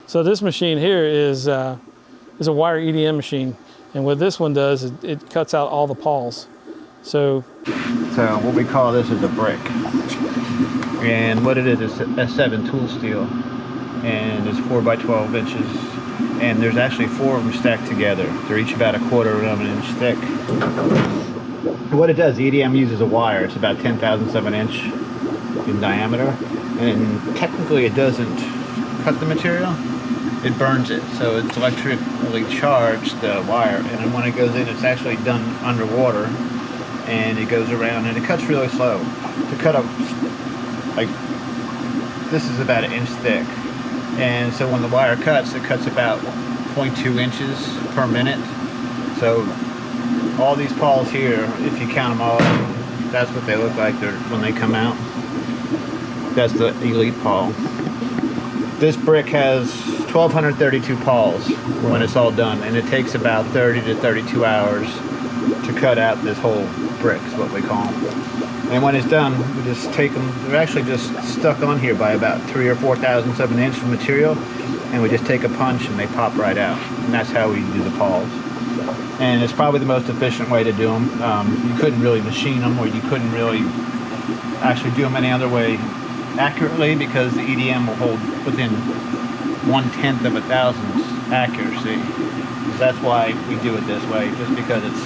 So this machine here is a wire EDM machine, and what this one does is it cuts out all the pawls. So what we call this is a brick, and what it is S7 tool steel, and it's 4 by 12 inches, and there's actually 4 of them stacked together. They're each about 1/4 of an inch thick. What it does, EDM uses a wire. It's about 10,000ths of an inch in diameter, and technically it doesn't cut the material, it burns it. So it's electrically charged, the wire, and then when it goes in, it's actually done underwater, and it goes around, and it cuts really slow. To cut up, like, this is about 1 inch thick, and so when the wire cuts, it cuts about 0.2 inches per minute. So all these pawls here, if you count them all, that's what they look like when they come out. That's the elite pawl. This brick has 1,232 pawls when it's all done, and it takes about 30 to 32 hours to cut out this whole brick, is what we call them. And when it's done, we just take them, they're actually just stuck on here by about 3 or 4 thousandths of an inch of material, and we just take a punch and they pop right out. And that's how we do the pawls. And it's probably the most efficient way to do them. You couldn't really machine them, or you couldn't really actually do them any other way accurately, because the EDM will hold within 1/10 of a thousandth accuracy. So that's why we do it this way, just because it's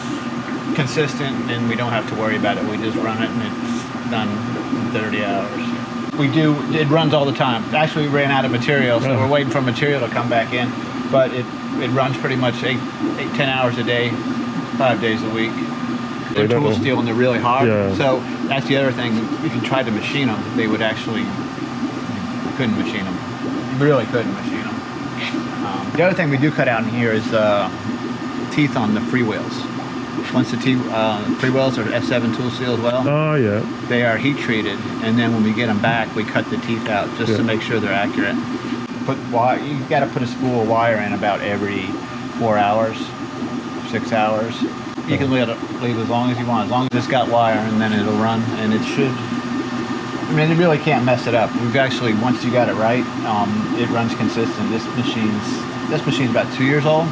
consistent and we don't have to worry about it. We just run it and it's done in 30 hours. It runs all the time. Actually, we ran out of material, so we're waiting for material to come back in, but it runs pretty much 8-10 hours a day, 5 days a week. They're tool steel and they're really hard. Yeah. So that's the other thing. If you tried to machine them, they would actually, you couldn't machine them. You really couldn't machine them. The other thing we do cut out in here is teeth on the freewheels. Once the freewheels are S7 tool steel as well. Oh yeah. They are heat treated, and then when we get them back, we cut the teeth out just to make sure they're accurate. You got to put a spool of wire in about every 4 hours, 6 hours. You can leave as long as you want, as long as it's got wire, and then it'll run, and it should. I mean, you really can't mess it up. We've actually, once you got it right, it runs consistent. This machine's about 2 years old,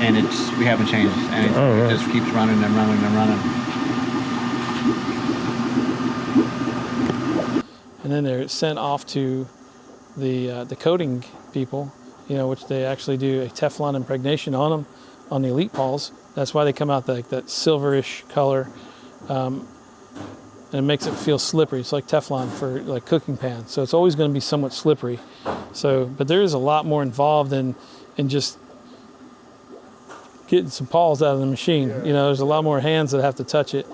and we haven't changed anything. Right. It just keeps running and running and running. and then they're sent off to the coating people, which they actually do a Teflon impregnation on them, on the elite Pawls. That's why they come out like that silverish color, and it makes it feel slippery. It's like Teflon for like cooking pans, so it's always going to be somewhat slippery. But there is a lot more involved in just getting some Pawls out of the machine. There's a lot more hands that have to touch it.